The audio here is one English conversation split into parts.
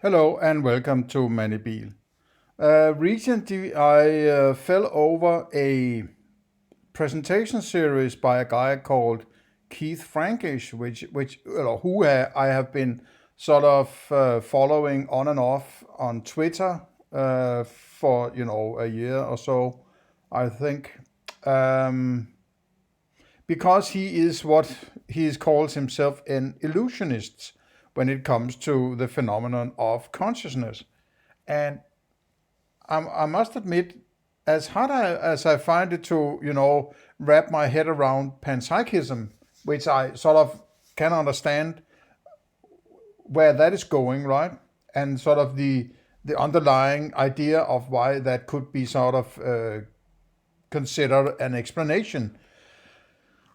Hello and welcome to Mandibil. Recently, I fell over a presentation series by a guy called Keith Frankish, I have been sort of following on and off on Twitter for a year or so, I think, um, because he is what he calls himself an illusionist when it comes to the phenomenon of consciousness. And I must admit, as hard as I find it to, wrap my head around panpsychism, which I sort of can understand where that is going, right? And sort of the underlying idea of why that could be sort of considered an explanation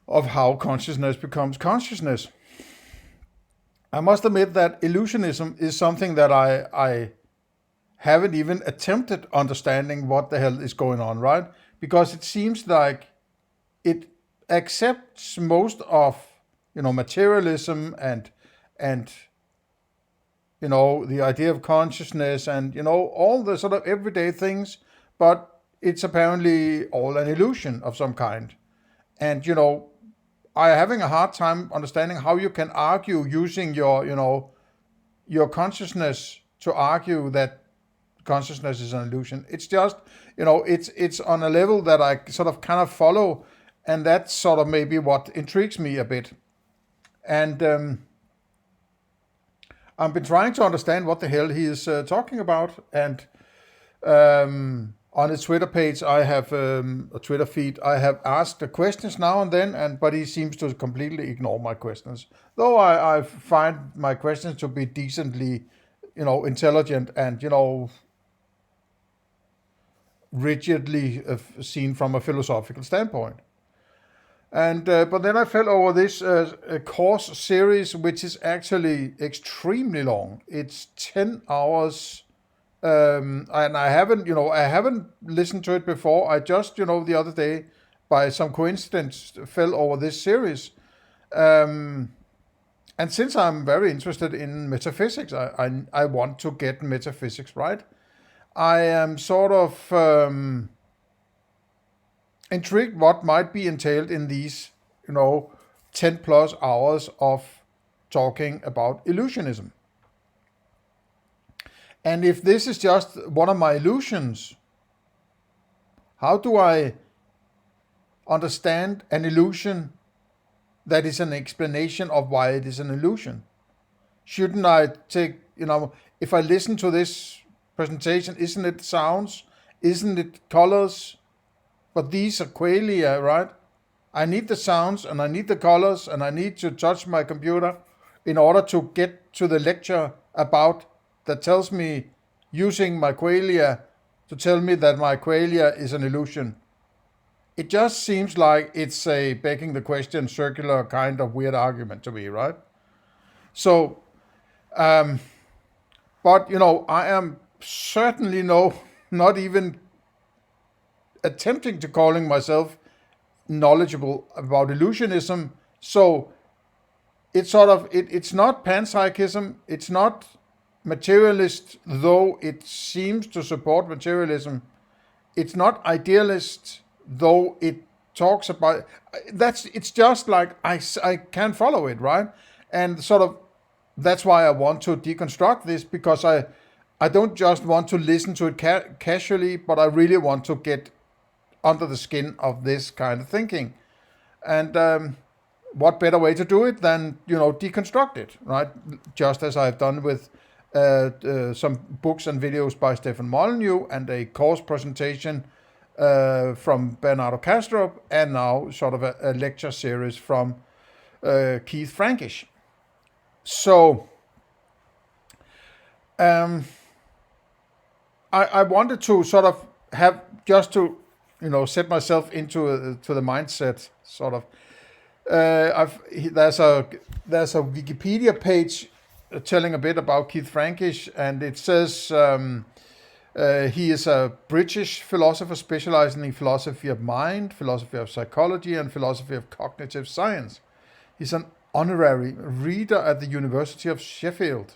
of how consciousness becomes consciousness. I must admit that illusionism is something that I haven't even attempted understanding what the hell is going on, right? Because it seems like it accepts most of materialism and the idea of consciousness and all the sort of everyday things, but it's apparently all an illusion of some kind. And I am having a hard time understanding how you can argue using your consciousness to argue that consciousness is an illusion. It's just, it's on a level that I sort of kind of follow, and that's sort of maybe what intrigues me a bit. And I've been trying to understand what the hell he is talking about, and on his Twitter page, I have a Twitter feed. I have asked the questions now and then, but he seems to completely ignore my questions. Though I find my questions to be decently, intelligent and rigidly seen from a philosophical standpoint. And but then I fell over this course series, which is actually extremely long. It's 10 hours. And I haven't listened to it before. I just, the other day, by some coincidence, fell over this series. And since I'm very interested in metaphysics, I want to get metaphysics right. I am sort of intrigued what might be entailed in these, 10 plus hours of talking illusionism. Illusionism. And if this is just one of my illusions, how do I understand an illusion that is an explanation of why it is an illusion? Shouldn't I take, if I listen to this presentation, isn't it sounds? Isn't it colors? But these are qualia, right? I need the sounds and I need the colors and I need to touch my computer in order to get to the lecture about that tells me using my qualia to tell me that my qualia is an illusion. It just seems like it's a begging the question, circular kind of weird argument to me, right? So, but I am certainly not even attempting to calling myself knowledgeable about illusionism. So it's sort of it's not panpsychism. It's not materialist, though it seems to support materialism. It's not idealist, though it talks about that's. It's just like I can't follow it, right? And sort of that's why I want to deconstruct this, because I don't just want to listen to it casually, but I really want to get under the skin of this kind of thinking. And what better way to do it than deconstruct it, right? Just as I've done with some books and videos by Stefan Molyneux and a course presentation from Bernardo Castro, and now sort of a lecture series from Keith Frankish. So I wanted to sort of have just to set myself into to the mindset sort of. There's a Wikipedia page telling a bit about Keith Frankish, and it says he is a British philosopher specializing in philosophy of mind, philosophy of psychology, and philosophy of cognitive science. He's an honorary reader at the University of Sheffield.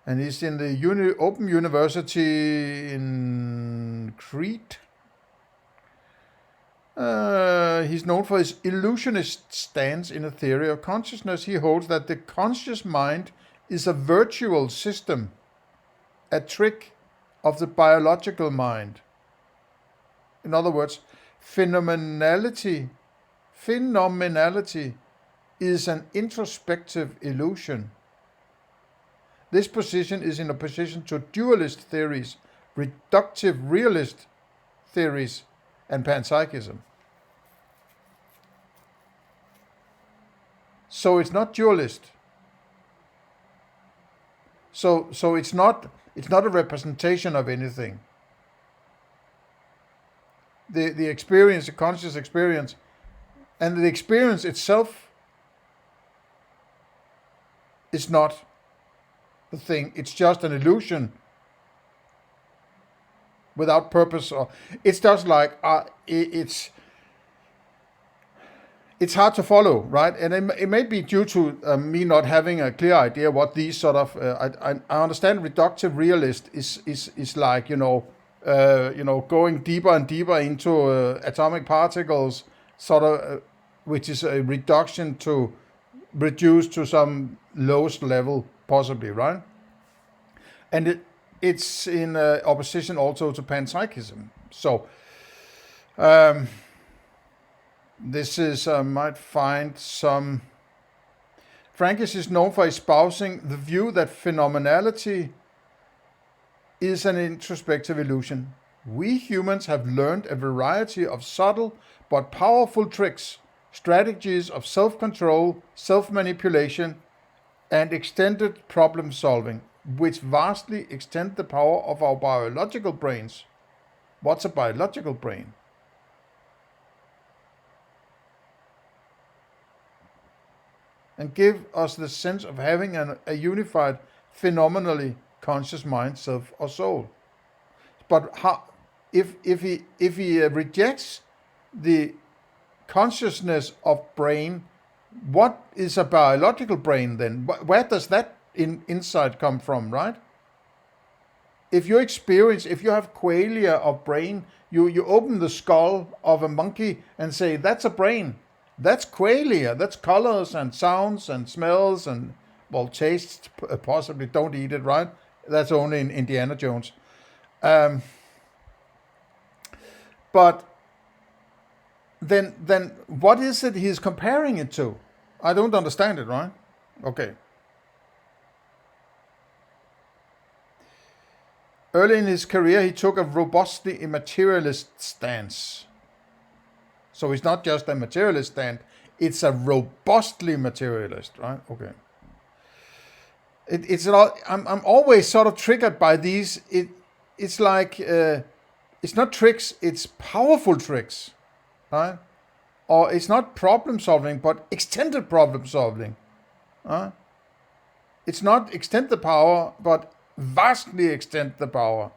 And he's in the Open University in Crete. He's known for his illusionist stance in a theory of consciousness. He holds that the conscious mind is a virtual system, a trick of the biological mind. In other words, phenomenality is an introspective illusion. This position is in opposition to dualist theories, reductive realist theories, and panpsychism. So it's not dualist. So it's not a representation of anything. The experience, the conscious experience, and the experience itself is not the thing. It's just an illusion without purpose. Or it's just like it's hard to follow, right? And it may be due to me not having a clear idea what these sort of. I understand reductive realist is like going deeper and deeper into atomic particles, sort of, which is a reduction to reduce to some lowest level, possibly, right? And it's in opposition also to panpsychism. So this is might find some. Frankish is known for espousing the view that phenomenality is an introspective illusion. We humans have learned a variety of subtle but powerful tricks, strategies of self-control, self-manipulation, and extended problem solving, which vastly extend the power of our biological brains. What's a biological brain? And give us the sense of having a unified, phenomenally conscious mind, self, or soul. But how, if he rejects the consciousness of brain, what is a biological brain then? Where does that insight come from, right? If you have qualia of brain, you open the skull of a monkey and say, that's a brain. That's qualia. That's colors and sounds and smells and, well, tastes, possibly. Don't eat it, right? That's only in Indiana Jones. But then what is it he's comparing it to? I don't understand it, right? Okay. Early in his career, he took a robustly immaterialist stance. So it's not just a materialist stand, it's a robustly materialist, right? Okay. It's a lot. I'm always sort of triggered by these. It's like it's not tricks, it's powerful tricks, right? Or it's not problem solving, but extended problem solving. It's not extend the power, but vastly extend the power.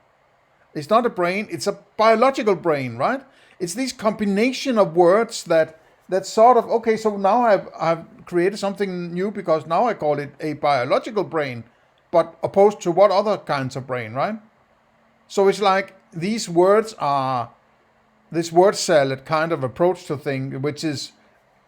It's not a brain, it's a biological brain, right? It's this combination of words that sort of, okay, so now I've created something new because now I call it a biological brain, but opposed to what other kinds of brain, right? So it's like these words are this word salad kind of approach to things, which is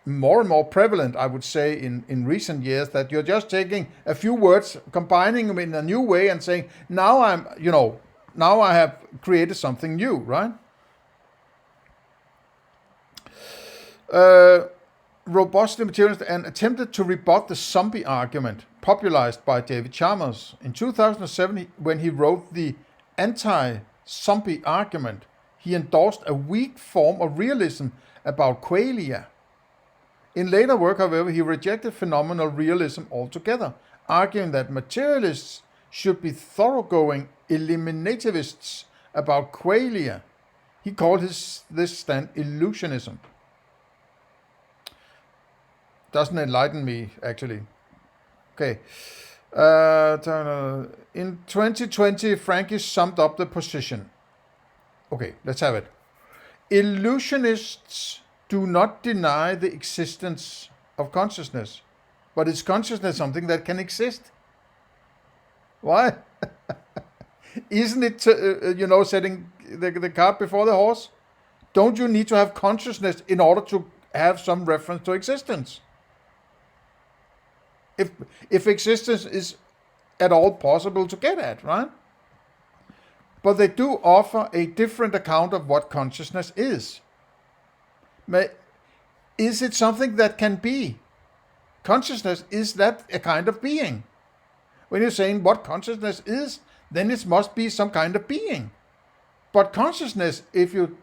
more and more prevalent, I would say, in recent years, that you're just taking a few words, combining them in a new way and saying, now I have created something new, right? Robustly materialist and attempted to rebut the zombie argument popularized by David Chalmers. In 2007, when he wrote the anti-zombie argument, he endorsed a weak form of realism about qualia. In later work, however, he rejected phenomenal realism altogether, arguing that materialists should be thoroughgoing eliminativists about qualia. He called this stand illusionism. Doesn't enlighten me, actually. Okay. In 2020, Frankish summed up the position. Okay, let's have it. Illusionists do not deny the existence of consciousness, but is consciousness something that can exist? Why? Isn't it, setting the cart before the horse? Don't you need to have consciousness in order to have some reference to existence? If existence is at all possible to get at, right? But they do offer a different account of what consciousness is. Is it something that can be? Consciousness, is that a kind of being? When you're saying what consciousness is, then it must be some kind of being. But consciousness, if you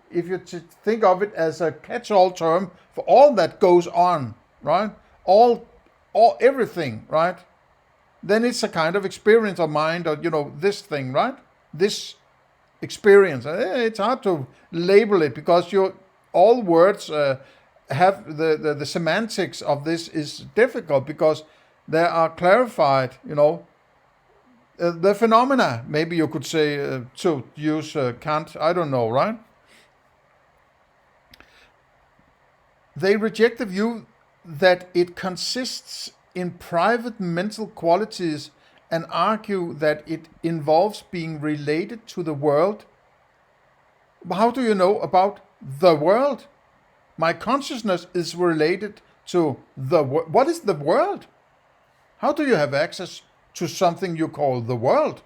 think of it as a catch-all term for all that goes on, right? All everything, right? Then it's a kind of experience of mind, or this thing, right? This experience. It's hard to label it because all words have the semantics of this is difficult because they are clarified, the phenomena, maybe you could say, to use Kant, I don't know, right? They reject the view that it consists in private mental qualities and argue that it involves being related to the world. How do you know about the world? My consciousness is related to the world. What is the world? How do you have access to something you call the world?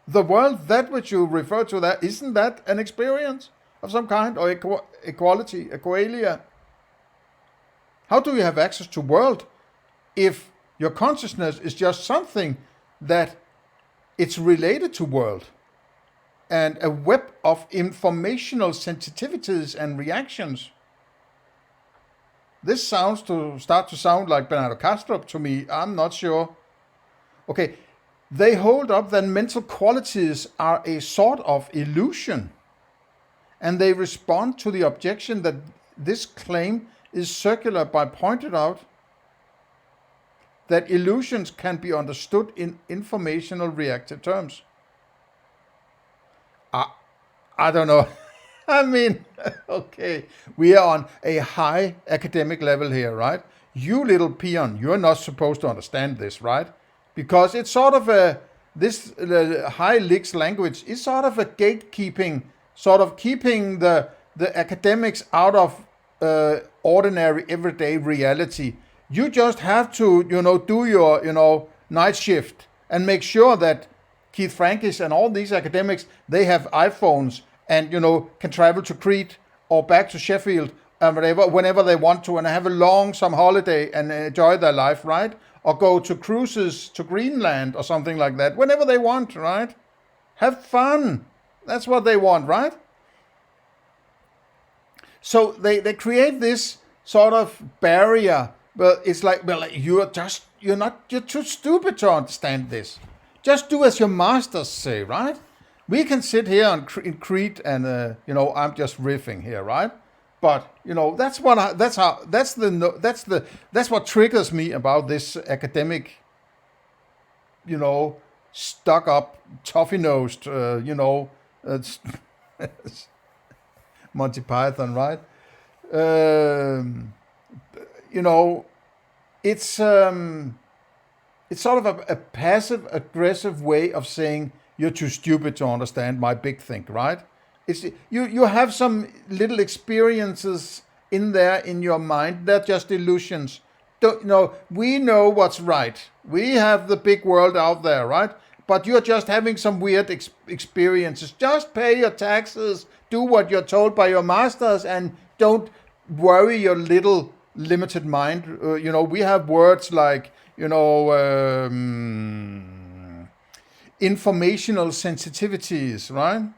The world, that which you refer to there, isn't that an experience of some kind, or equality, a qualia? How do you have access to world if your consciousness is just something that it's related to world and a web of informational sensitivities and reactions? This start to sound like Bernardo Kastrup to me. I'm not sure. Okay, they hold up that mental qualities are a sort of illusion, and they respond to the objection that this claim is circular by pointing out that illusions can be understood in informational reactive terms. I don't know. I mean, okay, we are on a high academic level here, right? You little peon, you're not supposed to understand this, right? Because it's sort of this high licks language is sort of a gatekeeping, sort of keeping the academics out of ordinary everyday reality. You just have to, do your, night shift and make sure that Keith Frankish and all these academics, they have iPhones and, can travel to Crete or back to Sheffield whenever they want to, and have a long some holiday and enjoy their life, right? Or go to cruises to Greenland or something like that, whenever they want, right? Have fun. That's what they want, right? So they create this sort of barrier, but it's like, well, you're too stupid to understand this. Just do as your masters say, right? We can sit here in Crete and I'm just riffing here, right? But that's what triggers me about this academic, stuck up, toffee nosed, Monty Python, right? It's sort of a passive aggressive way of saying you're too stupid to understand my big think, right? It's you have some little experiences in there in your mind. They're just illusions. We know what's right. We have the big world out there, right? But you're just having some weird experiences. Just pay your taxes, do what you're told by your masters, and don't worry your little limited mind. We have words like, informational sensitivities, right?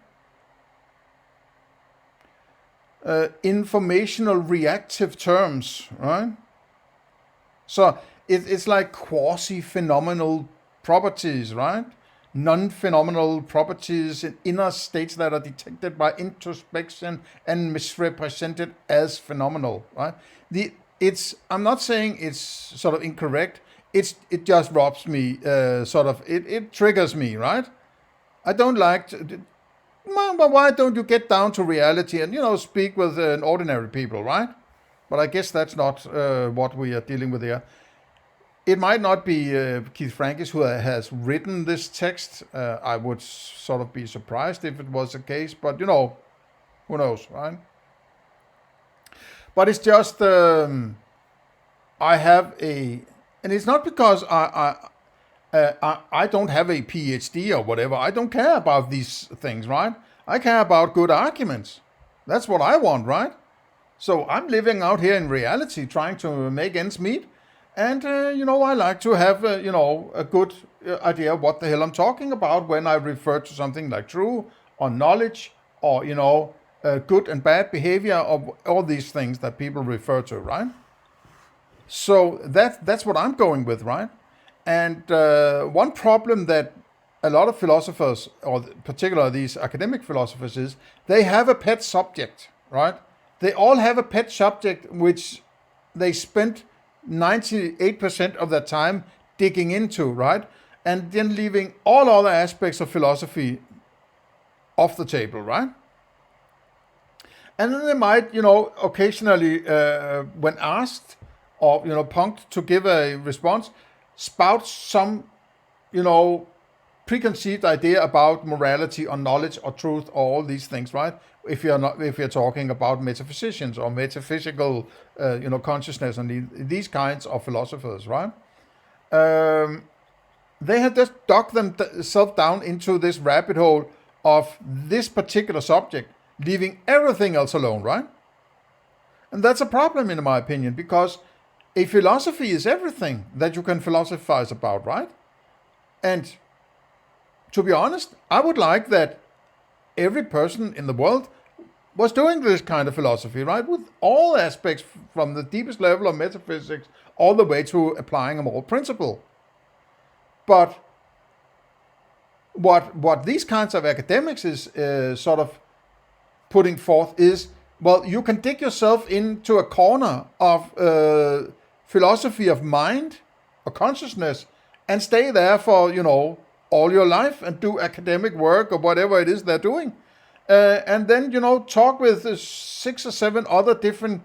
Informational reactive terms, right? So it's like quasi-phenomenal properties, right? Non-phenomenal properties in inner states that are detected by introspection and misrepresented as phenomenal, right? I'm not saying it's sort of incorrect. It just robs me, it triggers me, right? I don't like to. But why don't you get down to reality and speak with ordinary people, right? But I guess that's not what we are dealing with here. it might not be Keith Frankish who has written this text. I would sort of be surprised if it was the case, but you know, who knows, right? But it's just I have and it's not because I don't have a PhD or whatever. I don't care about these things, right? I care about good arguments. That's what I want, right? So I'm living out here in reality, trying to make ends meet. And, you know, I like to have, you know, a good idea of what the hell I'm talking about when I refer to something like true or knowledge or, you know, good and bad behavior or all these things that people refer to, right? So that's what I'm going with, right? And one problem that a lot of philosophers, or particularly these academic philosophers, is they have a pet subject, right? They all have a pet subject which they spend 98% of their time digging into, right? And then leaving all other aspects of philosophy off the table, right? And then they might, you know, occasionally, when asked or, you know, punked to give a response, spout some, you know, preconceived idea about morality or knowledge or truth or all these things, right? If you're talking about metaphysicians or metaphysical, you know, consciousness and these kinds of philosophers, right? They have just dug themselves down into this rabbit hole of this particular subject, leaving everything else alone, right? And that's a problem, in my opinion, because a philosophy is everything that you can philosophize about, right? And to be honest, I would like that every person in the world was doing this kind of philosophy, right? With all aspects from the deepest level of metaphysics all the way to applying a moral principle. But what these kinds of academics is sort of putting forth is, well, you can dig yourself into a corner of philosophy of mind or consciousness and stay there for, you know, all your life and do academic work or whatever it is they're doing. And then, you know, talk with 6 or 7 other different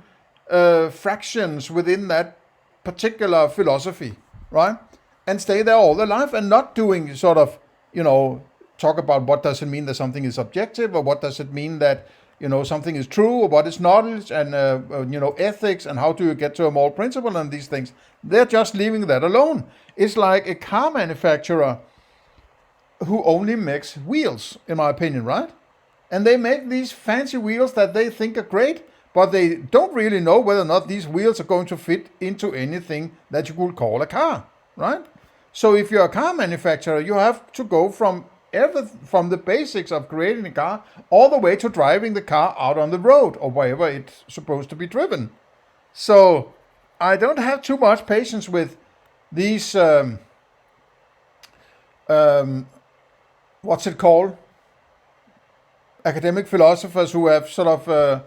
fractions within that particular philosophy, right? And stay there all their life and not doing sort of, you know, talk about what does it mean that something is objective or what does it mean that, you know, something is true or what is knowledge and, you know, ethics and how do you get to a moral principle and these things. They're just leaving that alone. It's like a car manufacturer who only makes wheels, in my opinion, right? And they make these fancy wheels that they think are great, but they don't really know whether or not these wheels are going to fit into anything that you could call a car, right? So if you're a car manufacturer, you have to go from the basics of creating a car all the way to driving the car out on the road or wherever it's supposed to be driven. So I don't have too much patience with these what's it called? Academic philosophers who have sort of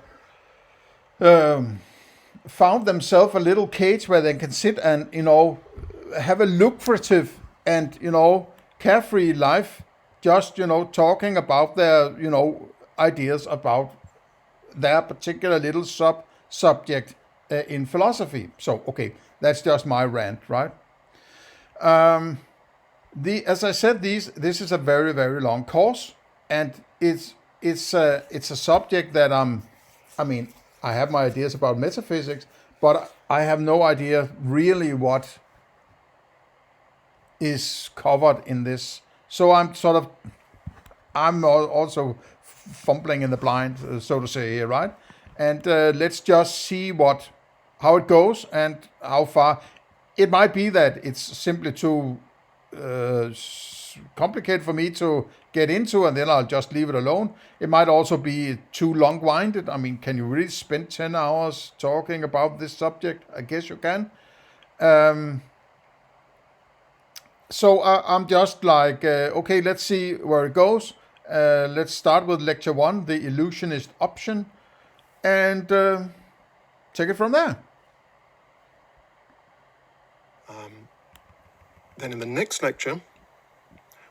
found themselves a little cage where they can sit and, you know, have a lucrative and, you know, carefree life, just, you know, talking about their, you know, ideas about their particular little subject in philosophy. So, okay, that's just my rant, right? As I said, this is a very, very long course, and it's a subject that I mean, I have my ideas about metaphysics, but I have no idea really what is covered in this. So I'm also fumbling in the blind, so to say, here, right? And let's just see how it goes and how far. It might be that it's simply too complicated for me to get into, and then I'll just leave it alone. It might also be too long-winded. I mean, can you really spend 10 hours talking about this subject? I guess you can. So I'm just like, okay, let's see where it goes. Let's start with lecture 1, the illusionist option, and take it from there. Then in the next lecture,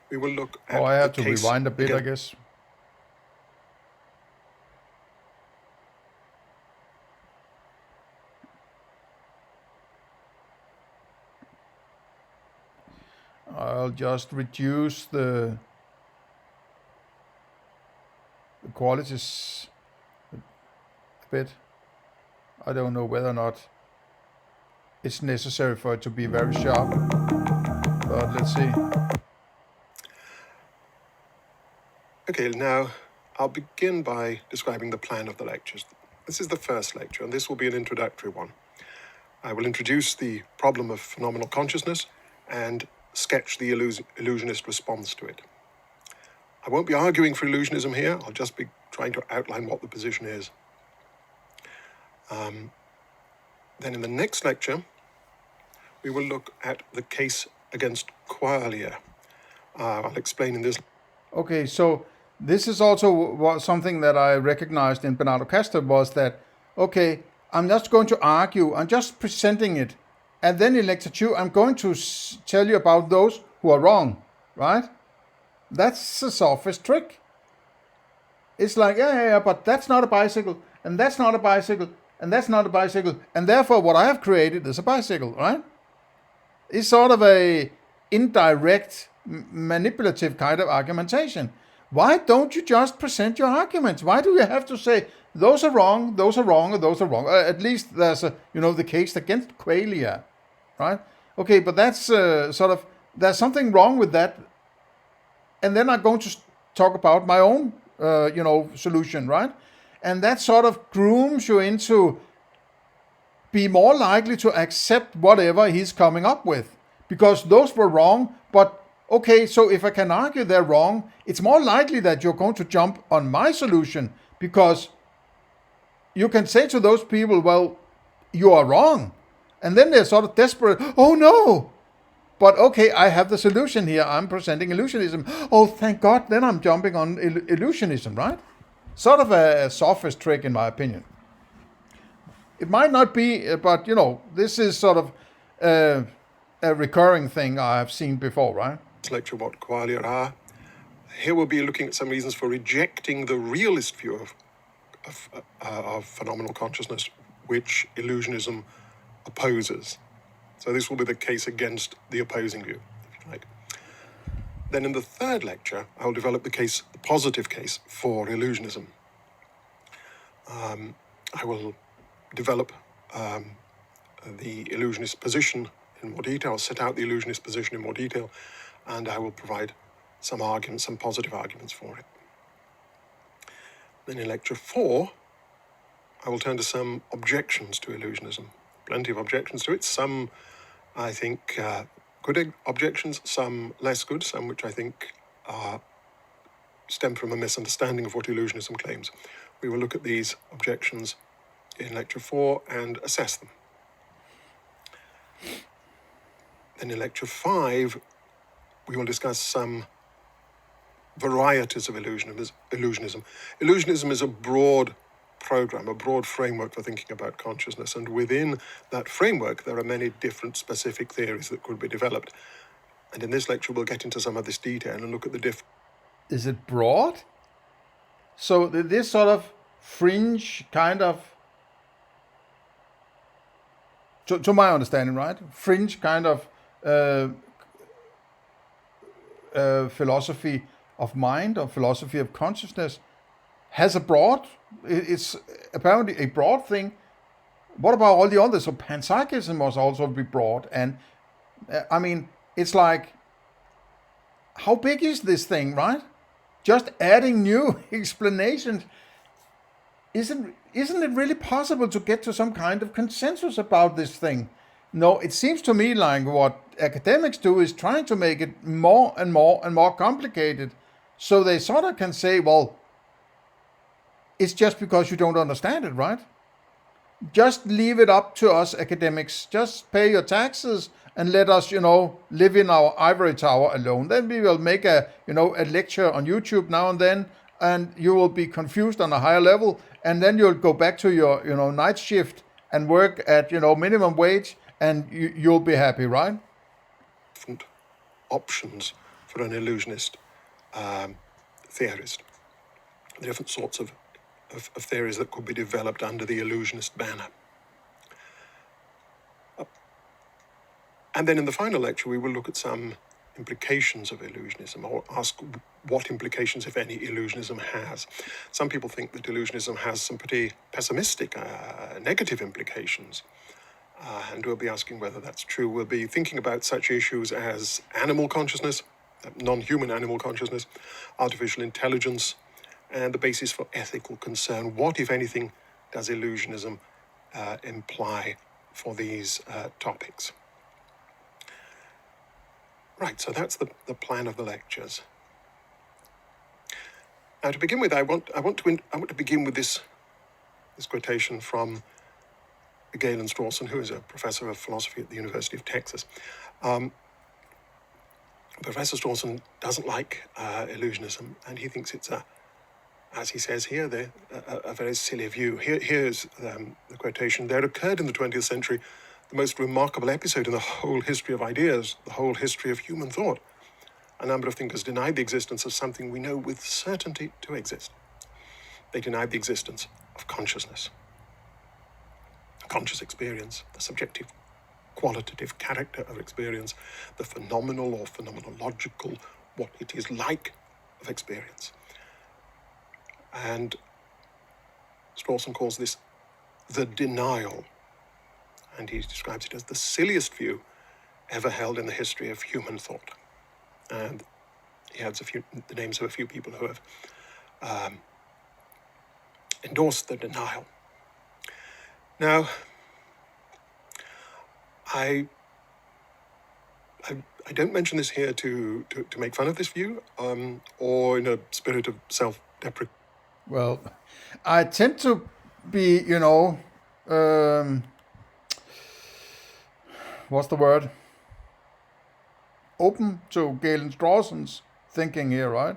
we will look at I have to rewind a bit, again. I guess. I'll just reduce the qualities a bit. I don't know whether or not it's necessary for it to be very sharp, but let's see. Okay, now I'll begin by describing the plan of the lectures. This is the first lecture, and this will be an introductory one. I will introduce the problem of phenomenal consciousness and sketch the illusionist response to it. I won't be arguing for illusionism here. I'll just be trying to outline what the position is. Then in the next lecture, we will look at the case against qualia. I'll explain in this. Okay, so this is also something that I recognized in Bernardo Castor was that, okay, I'm just going to argue, I'm just presenting it. And then in lecture 2, I'm going to tell you about those who are wrong, right? That's a sophist trick. It's like, yeah, but that's not a bicycle, and that's not a bicycle, and that's not a bicycle, and therefore what I have created is a bicycle, right? It's sort of a indirect, manipulative kind of argumentation. Why don't you just present your arguments? Why do you have to say, those are wrong, or those are wrong? At least there's the case against qualia, right? Okay, but that's there's something wrong with that. And then I'm going to talk about my own, solution, right? And that sort of grooms you into be more likely to accept whatever he's coming up with. Because those were wrong, but okay, so if I can argue they're wrong, it's more likely that you're going to jump on my solution, because you can say to those people, well, you are wrong. And then they're sort of desperate. Oh no! But okay, I have the solution here. I'm presenting illusionism. Oh, thank God, then I'm jumping on illusionism, right? Sort of a sophist trick, in my opinion. It might not be, but, this is sort of a recurring thing I have seen before, right? This lecture, what qualia are. Here we'll be looking at some reasons for rejecting the realist view of phenomenal consciousness, which illusionism opposes. So this will be the case against the opposing view, if you like. Then in the third lecture, I'll develop the positive case for illusionism. I will develop the illusionist position in more detail, set out the illusionist position in more detail, and I will provide some arguments, some positive arguments for it. Then in lecture 4, I will turn to some objections to illusionism. Plenty of objections to it. Some, I think, good objections, some less good, some which I think stem from a misunderstanding of what illusionism claims. We will look at these objections in lecture 4 and assess them. Then in lecture 5, we will discuss some varieties of illusionism. Illusionism is a broad program, a broad framework for thinking about consciousness, and within that framework there are many different specific theories that could be developed. And in this lecture we'll get into some of this detail and look at the different... Is it broad? So this sort of fringe kind of, to my understanding, right? Fringe kind of philosophy of mind or philosophy of consciousness has a broad, it's apparently a broad thing. What about all the others? So panpsychism must also be broad. And I mean, it's like, how big is this thing, right? Just adding new explanations. Isn't it really possible to get to some kind of consensus about this thing? No, it seems to me like what academics do is trying to make it more and more and more complicated. So they sort of can say, well, it's just because you don't understand it, right? Just leave it up to us academics. Just pay your taxes and let us, live in our ivory tower alone. Then we will make a lecture on YouTube now and then, and you will be confused on a higher level, and then you'll go back to your, night shift and work at, minimum wage, and you'll be happy, right? Different options for an illusionist theorist. The different sorts of theories that could be developed under the illusionist banner. And then in the final lecture, we will look at some implications of illusionism, or ask what implications, if any, illusionism has. Some people think that illusionism has some pretty pessimistic, negative implications. And we'll be asking whether that's true. We'll be thinking about such issues as animal consciousness, non-human animal consciousness, artificial intelligence, and the basis for ethical concern. What, if anything, does illusionism imply for these topics? Right, so that's the plan of the lectures. Now, to begin with, I want to begin with this quotation from Galen Strawson, who is a professor of philosophy at the University of Texas. Professor Strawson doesn't like illusionism, and he thinks it's as he says here, a very silly view. Here's the quotation. There occurred in the 20th century the most remarkable episode in the whole history of ideas, the whole history of human thought. A number of thinkers denied the existence of something we know with certainty to exist. They denied the existence of consciousness, conscious experience, the subjective qualitative character of experience, the phenomenal or phenomenological, what it is like of experience. And Strawson calls this the denial, and he describes it as the silliest view ever held in the history of human thought. And he adds the names of a few people who have endorsed the denial. Now, I don't mention this here to make fun of this view, or in a spirit of self-deprecation. Well, I tend to be, what's the word? Open to Galen Strawson's thinking here, right?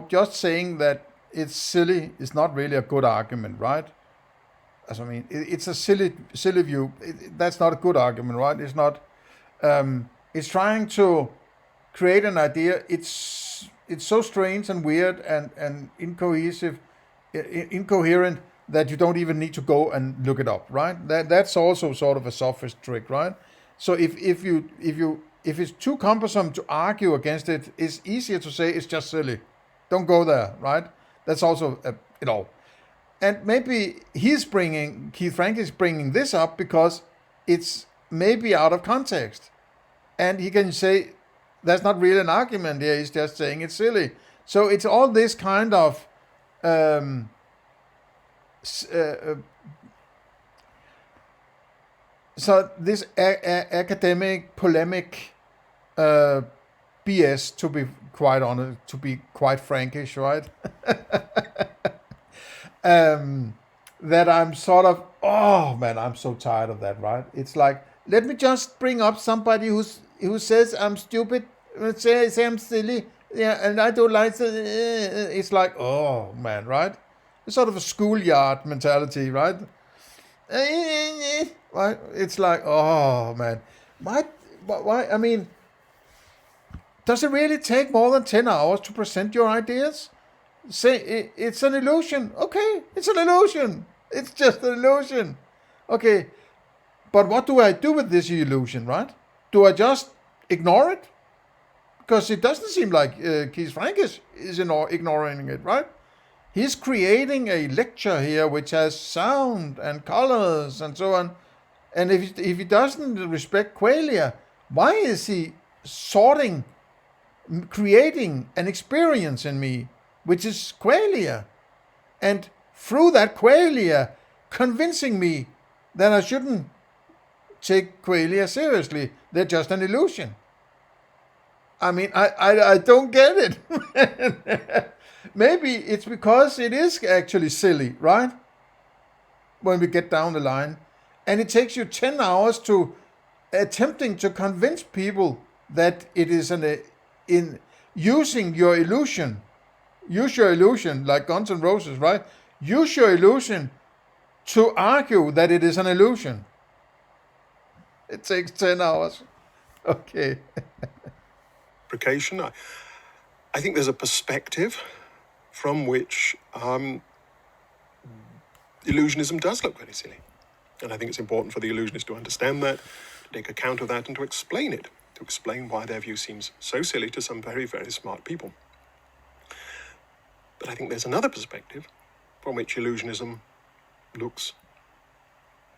Just saying that it's silly is not really a good argument, right? I mean, it's a silly view. That's not a good argument, right? It's not. It's trying to create an idea. It's so strange and weird and incoherent that you don't even need to go and look it up, right? That's also sort of a sophist trick, right? So if it's too cumbersome to argue against it, it's easier to say it's just silly. Don't go there, right? That's also And maybe Keith Frankish is bringing this up because it's maybe out of context. And he can say, that's not really an argument here, he's just saying it's silly. So it's all this kind of so this academic polemic BS, to be quite honest, to be quite Frankish, right? That I'm sort of, I'm so tired of that, right? It's like, let me just bring up somebody who says I'm stupid, say I'm silly, and I don't like it. It's like, right? It's sort of a schoolyard mentality, right? Right? It's like, why? I mean, does it really take more than 10 hours to present your ideas? Say it's an illusion. Okay, it's an illusion. It's just an illusion. Okay, but what do I do with this illusion, right? Do I just ignore it? Because it doesn't seem like Keith Frankish is ignoring it, right? He's creating a lecture here which has sound and colors and so on. And if he doesn't respect qualia, why is he creating an experience in me, which is qualia, and through that qualia, convincing me that I shouldn't take qualia seriously? They're just an illusion. I mean, I don't get it. Maybe it's because it is actually silly, right? When we get down the line. And it takes you 10 hours to attempting to convince people that it is in using your illusion. Use your illusion, like Guns N' Roses, right? Use your illusion to argue that it is an illusion. It takes 10 hours. Okay. I think there's a perspective from which illusionism does look very silly. And I think it's important for the illusionist to understand that, to take account of that, and to explain it. to explain why their view seems so silly to some very, very smart people. But I think there's another perspective from which illusionism looks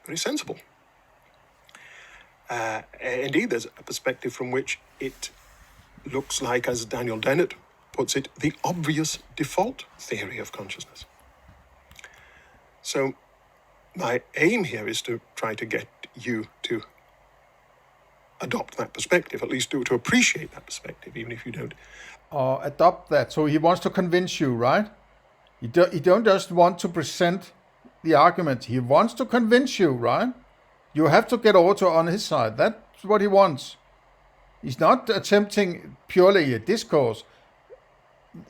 very sensible. Indeed, there's a perspective from which it looks like, as Daniel Dennett puts it, the obvious default theory of consciousness. So my aim here is to try to get you to adopt that perspective, at least to appreciate that perspective, even if you don't. Adopt that. So he wants to convince you, right? He don't just want to present the argument. He wants to convince you, right? You have to get Otto on his side. That's what he wants. He's not attempting purely a discourse.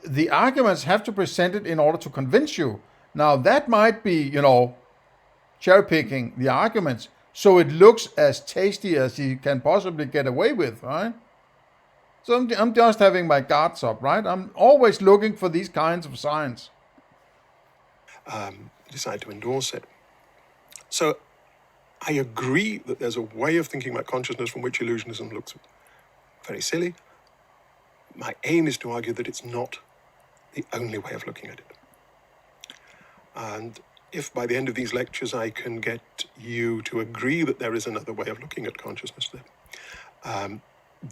The arguments have to present it in order to convince you. Now, that might be, cherry-picking the arguments so it looks as tasty as he can possibly get away with, right? So I'm just having my guards up, right? I'm always looking for these kinds of signs. Decide to endorse it. So I agree that there's a way of thinking about consciousness from which illusionism looks very silly. My aim is to argue that it's not the only way of looking at it. And if by the end of these lectures I can get you to agree that there is another way of looking at consciousness,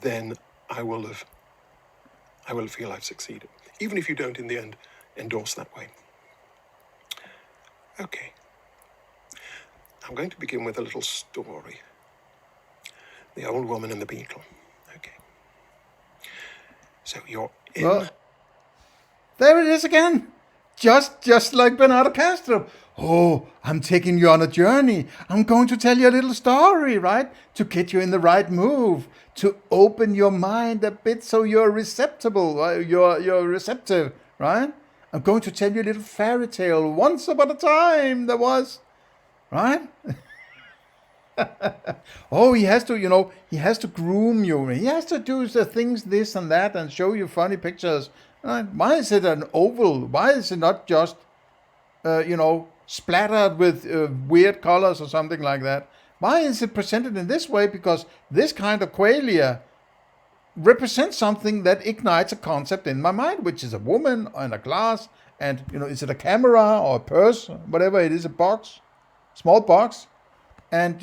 then I will feel I've succeeded, even if you don't in the end endorse that way. Okay. I'm going to begin with a little story. The Old Woman and the Beetle. Okay. So you're in... Well, there it is again. Just like Bernardo Castro. Oh, I'm taking you on a journey. I'm going to tell you a little story, right? To get you in the right move, to open your mind a bit so you're you're receptive, right? I'm going to tell you a little fairy tale. Once upon a time there was, right? Oh, he has to groom you. He has to do the things this and that and show you funny pictures. Right? Why is it an oval? Why is it not just, splattered with weird colors or something like that? Why is it presented in this way? Because this kind of qualia represents something that ignites a concept in my mind, which is a woman and a glass, and, is it a camera or a purse, whatever it is, a box, small box, and,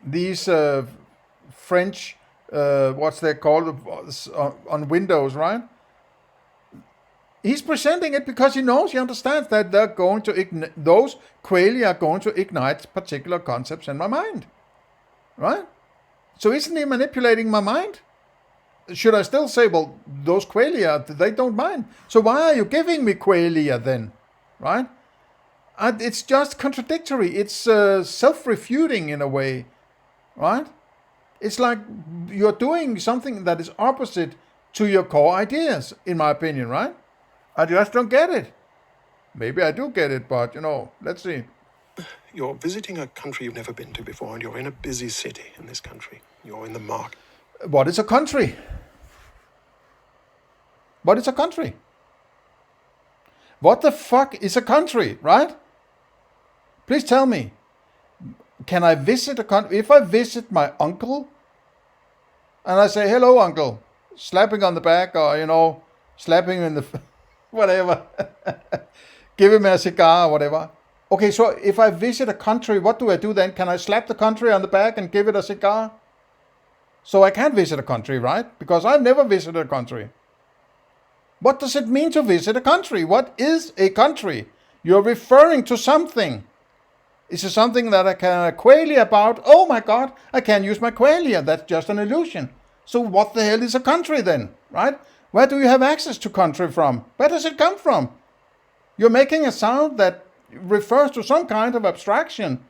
these French, what's they called on Windows, right? He's presenting it because he understands that they're going to those qualia are going to ignite particular concepts in my mind, right? So isn't he manipulating my mind? Should I still say, well, those qualia, they don't mind. So why are you giving me qualia then, right? And it's just contradictory. It's self-refuting in a way, right? It's like you're doing something that is opposite to your core ideas, in my opinion, right? I just don't get it. Maybe I do get it, but, let's see. You're visiting a country you've never been to before, and you're in a busy city in this country. You're in the market. What is a country? What is a country? What the fuck is a country, right? Please tell me. Can I visit a country? If I visit my uncle, and I say, hello, uncle, slapping on the back or, slapping him in the... whatever. Give him a cigar or whatever. Okay, so if I visit a country, what do I do then? Can I slap the country on the back and give it a cigar? So I can't visit a country, right? Because I've never visited a country. What does it mean to visit a country? What is a country? You're referring to something. Is it something that I can qualia about? Oh my God, I can't use my qualia. That's just an illusion. So what the hell is a country then, right? Where do you have access to country from? Where does it come from? You're making a sound that refers to some kind of abstraction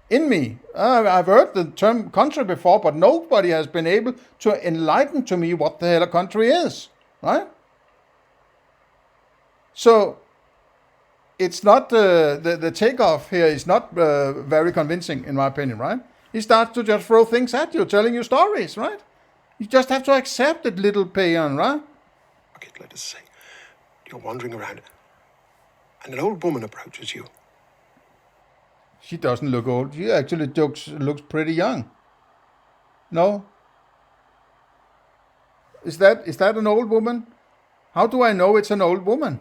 in me. I've heard the term country before, but nobody has been able to enlighten to me what the hell a country is, right? So it's not the takeoff here is not very convincing, in my opinion, right? He starts to just throw things at you, telling you stories, right? You just have to accept it, little peon, right? Okay, let us say you're wandering around, and an old woman approaches you. She doesn't look old. She actually looks pretty young. No? Is that an old woman? How do I know it's an old woman?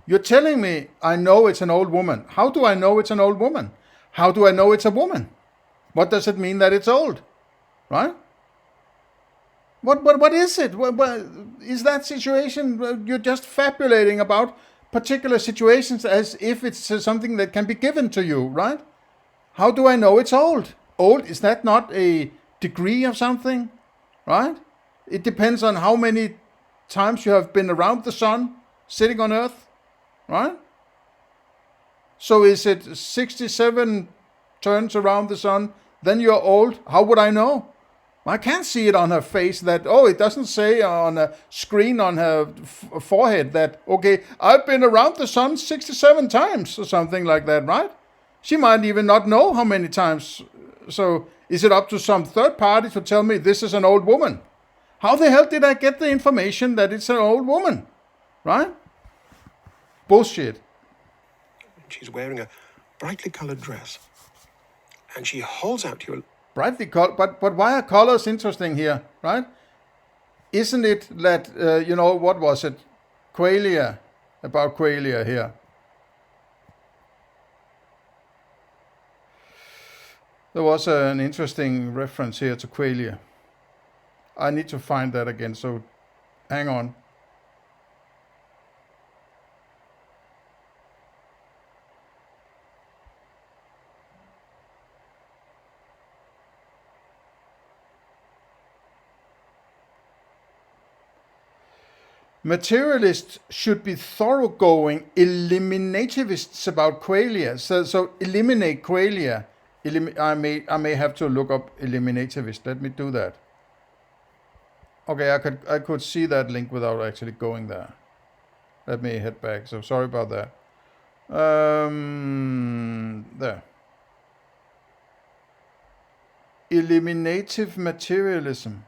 You're telling me I know it's an old woman. How do I know it's an old woman? How do I know it's a woman? What does it mean that it's old? Right? What is it? What is that situation? You're just fabulating about particular situations as if it's something that can be given to you, right? How do I know it's old? Old, is that not a degree of something, right? It depends on how many times you have been around the sun, sitting on Earth, right? So is it 67 turns around the sun, then you're old? How would I know? I can't see it on her face that, it doesn't say on a screen on her forehead that, okay, I've been around the sun 67 times or something like that, right? She might even not know how many times. So is it up to some third party to tell me this is an old woman? How the hell did I get the information that it's an old woman, right? Bullshit. She's wearing a brightly colored dress. And she holds out to you. Brightly colored, but why are colors interesting here, right? Isn't it that, what was it? Qualia, about Qualia here. There was an interesting reference here to Qualia. I need to find that again, so hang on. Materialists should be thoroughgoing eliminativists about Qualia. So eliminate Qualia. I may have to look up eliminativist. Let me do that. Okay, I could see that link without actually going there. Let me head back. So sorry about that. There. Eliminative materialism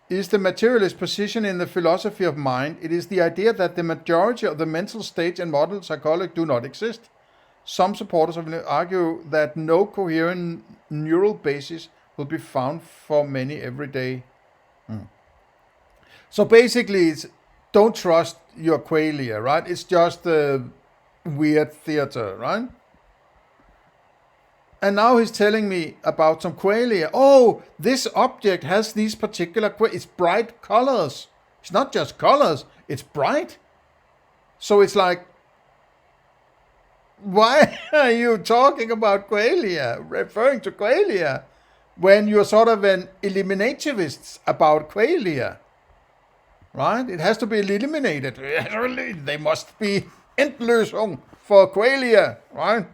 is the materialist position in the philosophy of mind. It is the idea that the majority of the mental states and model psychology do not exist. Some supporters of it argue that no coherent neural basis will be found for many every day. So basically, it's don't trust your Qualia, right? It's just weird theater, right? And now he's telling me about some Qualia. Oh, this object has these particular it's bright colors. It's not just colors, it's bright. So it's like, why are you talking about Qualia, referring to Qualia, when you're sort of an eliminativist about Qualia? Right? It has to be eliminated. They must be Endlösung for Qualia, right?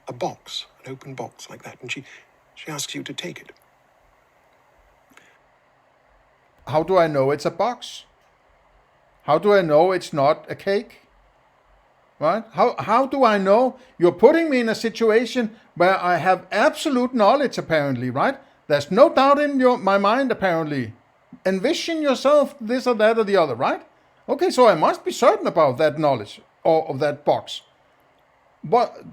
A box, an open box like that, and she asks you to take it. How do I know it's a box? How do I know it's not a cake? Right? How do I know? You're putting me in a situation where I have absolute knowledge, apparently, right? There's no doubt in my mind, apparently. Envision yourself this or that or the other, right? Okay, so I must be certain about that knowledge or of that box. But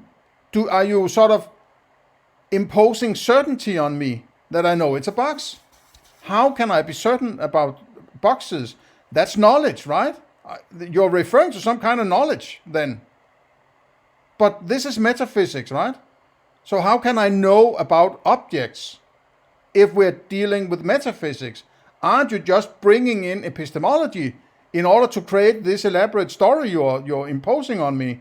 are you sort of imposing certainty on me that I know it's a box? How can I be certain about boxes? That's knowledge, right? You're referring to some kind of knowledge then. But this is metaphysics, right? So how can I know about objects if we're dealing with metaphysics? Aren't you just bringing in epistemology in order to create this elaborate story you're imposing on me?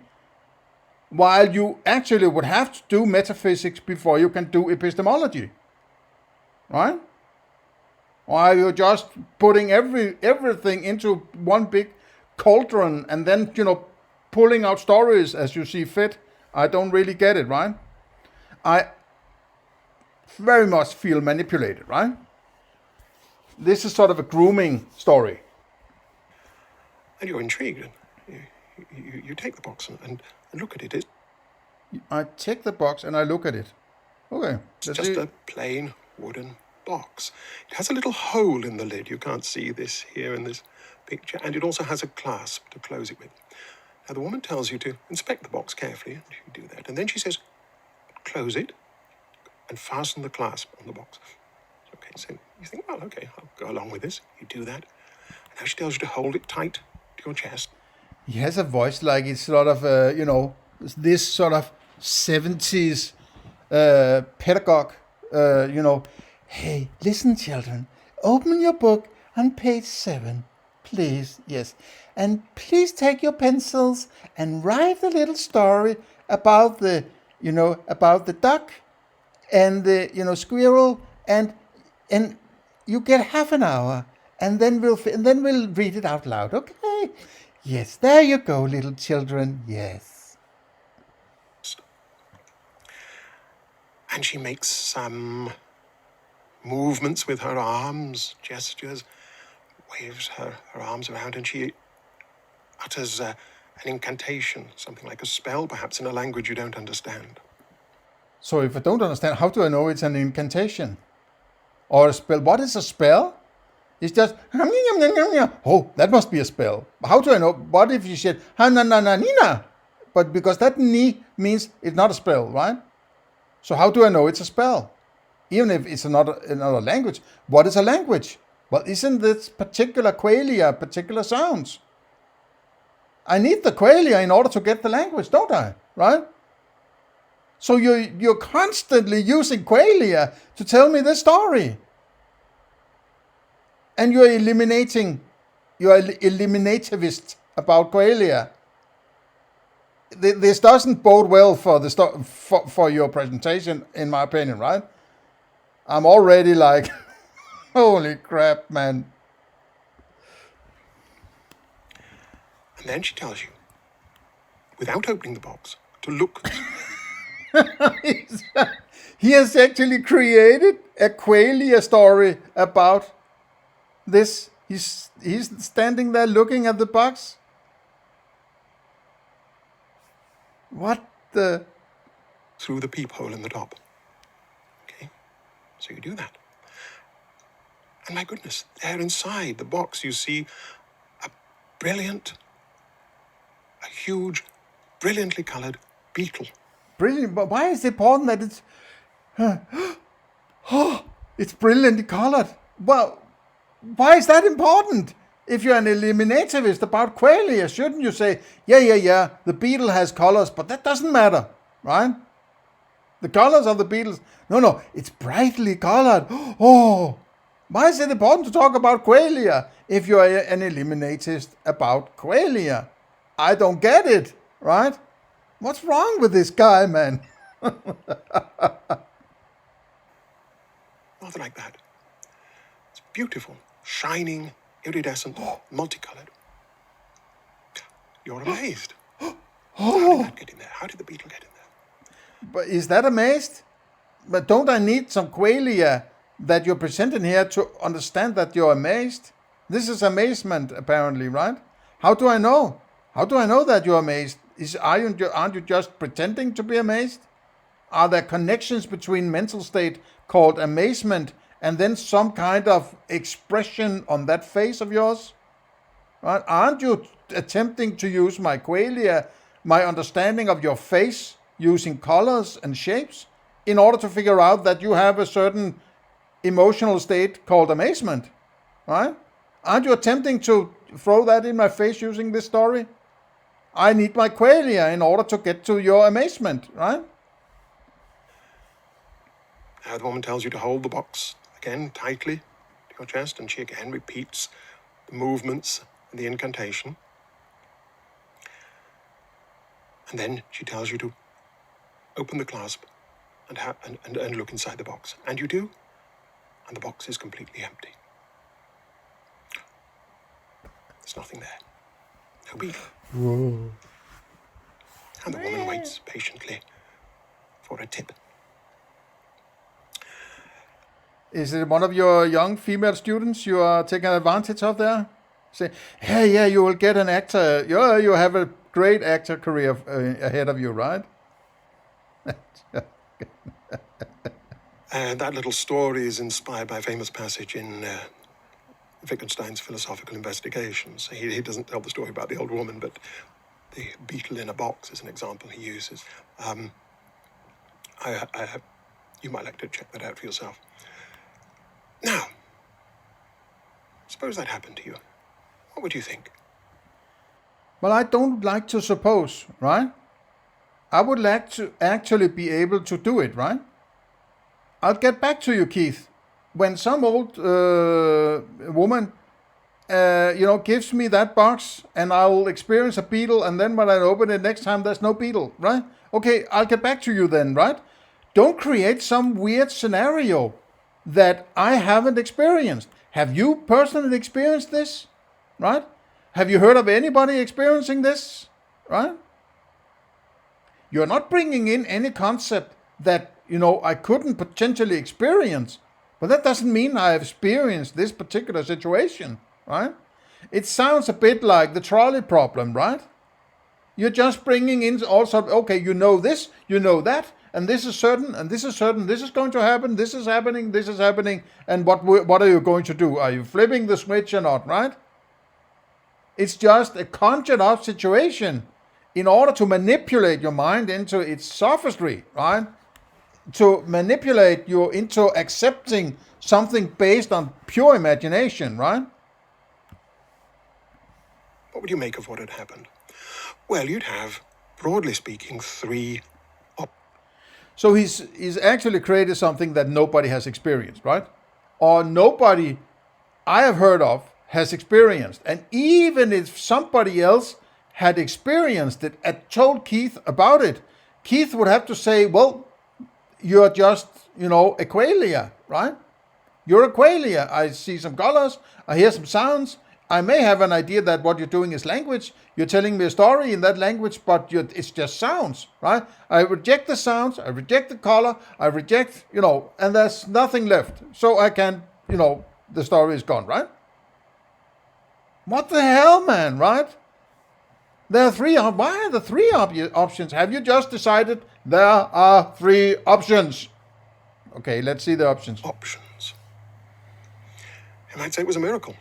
While you actually would have to do metaphysics before you can do epistemology, right? Or are you just putting everything into one big cauldron and then, pulling out stories as you see fit? I don't really get it, right? I very much feel manipulated, right? This is sort of a grooming story. And you're intrigued. You take the box and look at it. I take the box and I look at it. Okay. It's just a plain wooden box. It has a little hole in the lid. You can't see this here in this picture. And it also has a clasp to close it with. Now, the woman tells you to inspect the box carefully, and you do that. And then she says, close it and fasten the clasp on the box. Okay, so you think, well, okay, I'll go along with this. You do that. And now she tells you to hold it tight to your chest. He has a voice like it's sort of, this sort of 70s pedagogue, Hey, listen, children, open your book on page 7, please, yes. And please take your pencils and write a little story about the duck and the, squirrel, and you get half an hour, and then we'll read it out loud, okay? Yes, there you go, little children, yes. And she makes some movements with her arms, gestures, waves her arms around, and she utters an incantation, something like a spell, perhaps in a language you don't understand. So if I don't understand, how do I know it's an incantation? Or a spell? What is a spell? It's just, oh, that must be a spell. How do I know? What if you said, ha-na-na-na-nina? But because that ni means it's not a spell, right? So how do I know it's a spell? Even if it's another language. What is a language? Well, isn't this particular qualia particular sounds? I need the qualia in order to get the language, don't I? Right? So you're constantly using qualia to tell me this story. And you're eliminativist about qualia. This doesn't bode well for for your presentation, in my opinion, right? I'm already like, holy crap, man. And then she tells you, without opening the box, to look. He has actually created a qualia story about this. He's standing there looking at the box. What the? Through the peephole in the top. Okay, so you do that. And my goodness, there inside the box you see a huge, brilliantly colored beetle. Brilliant, but why is it important that it's... it's brilliantly colored. Well, why is that important? If you're an eliminativist about qualia, shouldn't you say, yeah, the beetle has colors, but that doesn't matter, right? The colors of the beetles, no, it's brightly colored. Oh, why is it important to talk about qualia if you're an eliminativist about qualia? I don't get it, right? What's wrong with this guy, man? Nothing like that. It's beautiful, shining, iridescent, multicolored. You're amazed. How did that get in there? How did the beetle get in there? But is that amazed? But don't I need some qualia that you're presenting here to understand that you're amazed? This is amazement, apparently, right? How do I know? How do I know that you're amazed? Aren't you just pretending to be amazed? Are there connections between mental state called amazement and then some kind of expression on that face of yours? Right? Aren't you attempting to use my qualia, my understanding of your face, using colors and shapes, in order to figure out that you have a certain emotional state called amazement? Right? Aren't you attempting to throw that in my face using this story? I need my qualia in order to get to your amazement, right? Now the woman tells you to hold the box again tightly to your chest, and she again repeats the movements and the incantation. And then she tells you to open the clasp and look inside the box. And you do, and the box is completely empty. There's nothing there. No beetle. Whoa. And the woman waits patiently for a tip. Is it one of your young female students you are taking advantage of there? Say, hey, yeah, you will get an actor. Yeah, you have a great actor career ahead of you, right? That little story is inspired by a famous passage in Wittgenstein's Philosophical Investigations. He doesn't tell the story about the old woman, but the beetle in a box is an example he uses. You might like to check that out for yourself. Now, suppose that happened to you. What would you think? Well, I don't like to suppose, right? I would like to actually be able to do it, right? I'll get back to you, Keith. When some old woman, gives me that box and I'll experience a beetle, and then when I open it next time, there's no beetle, right? Okay, I'll get back to you then, right? Don't create some weird scenario that I haven't experienced. Have you personally experienced this, right? Have you heard of anybody experiencing this, right? You're not bringing in any concept that, I couldn't potentially experience, but that doesn't mean I have experienced this particular situation, right? It sounds a bit like the trolley problem, right? You're just bringing in also, okay, you know this, you know that, and this is certain, and this is certain, this is going to happen, this is happening, and what are you going to do? Are you flipping the switch or not, right? It's just a conjured up situation in order to manipulate your mind into its sophistry, right? To manipulate you into accepting something based on pure imagination, right? What would you make of what had happened? Well, you'd have, broadly speaking, three. So he's actually created something that nobody has experienced, right? Or nobody I have heard of has experienced. And even if somebody else had experienced it and told Keith about it, Keith would have to say, well, you're just, a qualia, right? You're a qualia. I see some colors, I hear some sounds. I may have an idea that what you're doing is language. You're telling me a story in that language, but it's just sounds, right? I reject the sounds, I reject the color, I reject, and there's nothing left. So I can, the story is gone, right? What the hell, man, right? There are three. Why are there three options? Have you just decided there are three options? Okay, let's see the options. Options. You might say it was a miracle.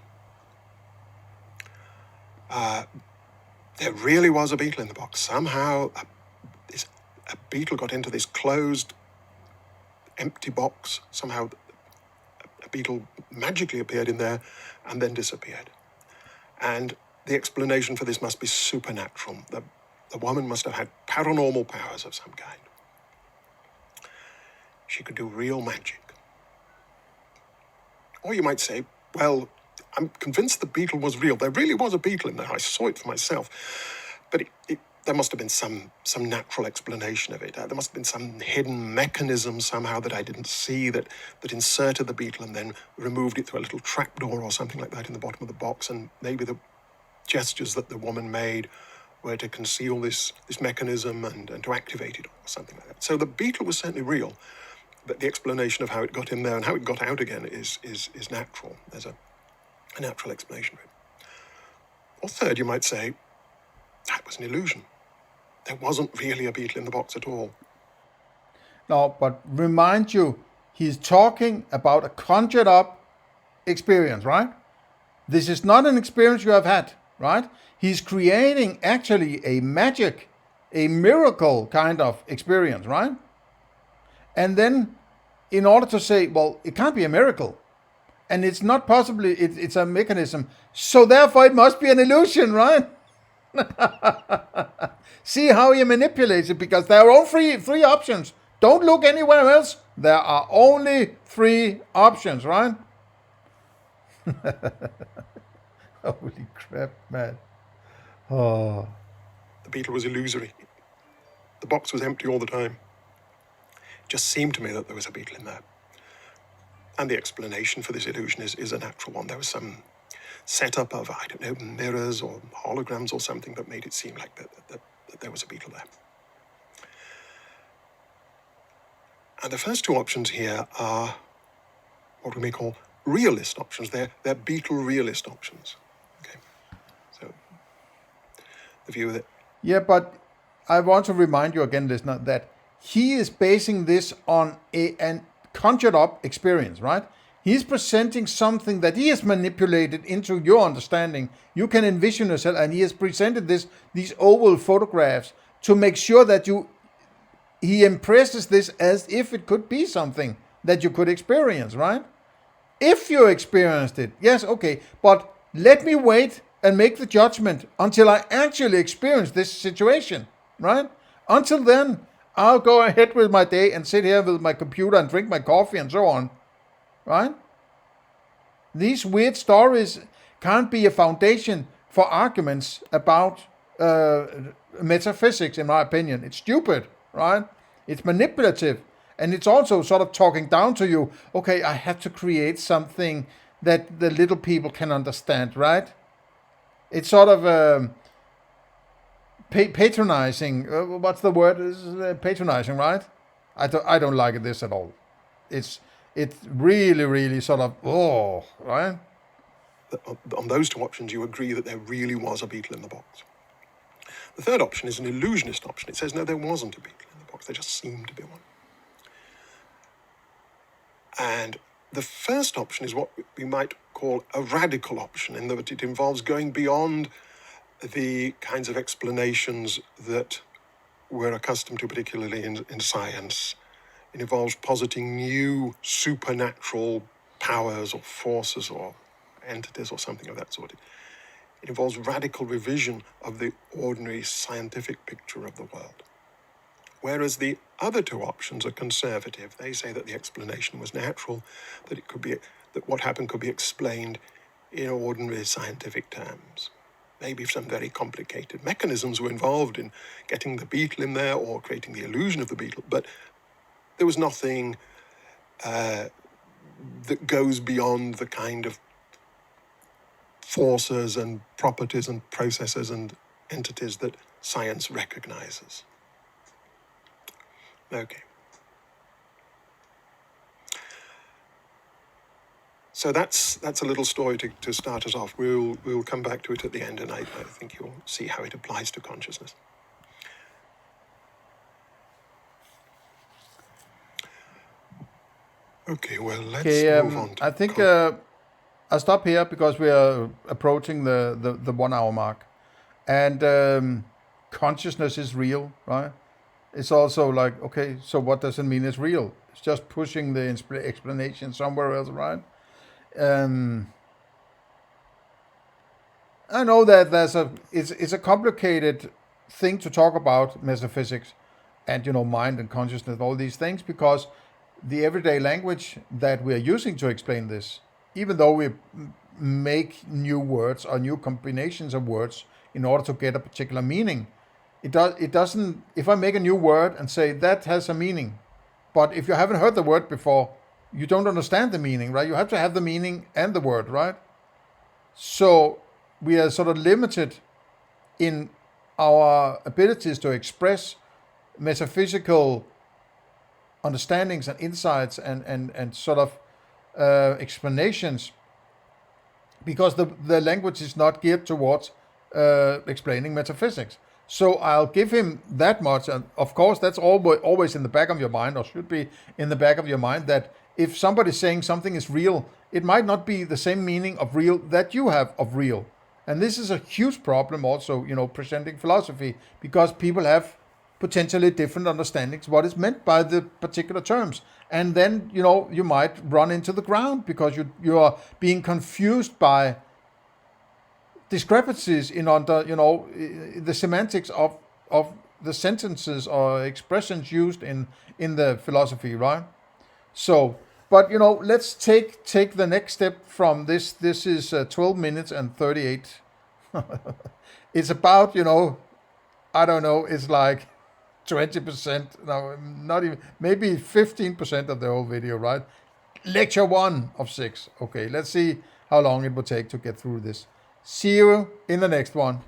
There really was a beetle in the box. Somehow a beetle got into this closed, empty box. Somehow a beetle magically appeared in there and then disappeared. And the explanation for this must be supernatural. The woman must have had paranormal powers of some kind. She could do real magic. Or you might say, well, I'm convinced the beetle was real. There really was a beetle in there. I saw it for myself. But there must have been some natural explanation of it. There must have been some hidden mechanism somehow that I didn't see that inserted the beetle and then removed it through a little trapdoor or something like that in the bottom of the box. And maybe the gestures that the woman made were to conceal this mechanism and to activate it or something like that. So the beetle was certainly real, but the explanation of how it got in there and how it got out again is natural. There's a natural explanation for it. Or third, you might say, that was an illusion. There wasn't really a beetle in the box at all. No, but remind you, he's talking about a conjured up experience, right? This is not an experience you have had, right? He's creating actually a magic, a miracle kind of experience, right? And then in order to say, well, it can't be a miracle, and it's not possibly, it's a mechanism, so therefore it must be an illusion, right? See how he manipulates it, because there are only three options. Don't look anywhere else. There are only three options, right? Holy crap, man. Oh. The beetle was illusory. The box was empty all the time. It just seemed to me that there was a beetle in there. And the explanation for this illusion is a natural one. There was some setup of, I don't know, mirrors or holograms or something that made it seem like that there was a beetle there. And the first two options here are what we may call realist options. They're beetle realist options. Okay, so the view that... Yeah, but I want to remind you again, listener, that he is basing this on an conjured up experience, right? He's presenting something that he has manipulated into your understanding. You can envision yourself, and he has presented these oval photographs to make sure that you he impresses this as if it could be something that you could experience, right? If you experienced it, yes, okay, but let me wait and make the judgment until I actually experience this situation, right? Until then, I'll go ahead with my day and sit here with my computer and drink my coffee and so on, right? These weird stories can't be a foundation for arguments about metaphysics, in my opinion. It's stupid, right? It's manipulative. And it's also sort of talking down to you, okay, I have to create something that the little people can understand, right? It's sort of patronizing. What's the word? Is patronizing, right? I don't like this at all. It's really, really sort of, oh, right? On those two options, you agree that there really was a beetle in the box. The third option is an illusionist option. It says, no, there wasn't a beetle in the box. There just seemed to be one. And the first option is what we might call a radical option, in that it involves going beyond the kinds of explanations that we're accustomed to, particularly in science. It involves positing new supernatural powers or forces or entities or something of that sort. It involves radical revision of the ordinary scientific picture of the world. Whereas the other two options are conservative. They say that the explanation was natural, that it could be that what happened could be explained in ordinary scientific terms. Maybe some very complicated mechanisms were involved in getting the beetle in there or creating the illusion of the beetle, but there was nothing that goes beyond the kind of forces and properties and processes and entities that science recognizes. Okay. So that's a little story to start us off. We'll come back to it at the end, and I think you'll see how it applies to consciousness. Okay, well, let's move on to... I think I'll stop here because we are approaching the 1 hour mark. And consciousness is real, right? It's also like, okay, so what does it mean it's real? It's just pushing the explanation somewhere else, right? I know that it's a complicated thing to talk about metaphysics and, mind and consciousness, all these things, because the everyday language that we are using to explain this, even though we make new words or new combinations of words in order to get a particular meaning, it doesn't, if I make a new word and say that has a meaning, but if you haven't heard the word before, you don't understand the meaning, right? You have to have the meaning and the word, right? So we are sort of limited in our abilities to express metaphysical understandings and insights and sort of explanations, because the language is not geared towards explaining metaphysics. So I'll give him that much, and of course that's always in the back of your mind, or should be in the back of your mind, that if somebody's saying something is real, it might not be the same meaning of real that you have of real. And this is a huge problem also, presenting philosophy, because people have potentially different understandings what is meant by the particular terms. And then, you might run into the ground because you are being confused by discrepancies in the semantics of the sentences or expressions used in the philosophy, right? So, but let's take the next step from this. This is 12 minutes and 38. It's about, I don't know, it's like 20%, no, not even, maybe 15% of the whole video, right? Lecture 1 of 6. Okay, let's see how long it will take to get through this. See you in the next one.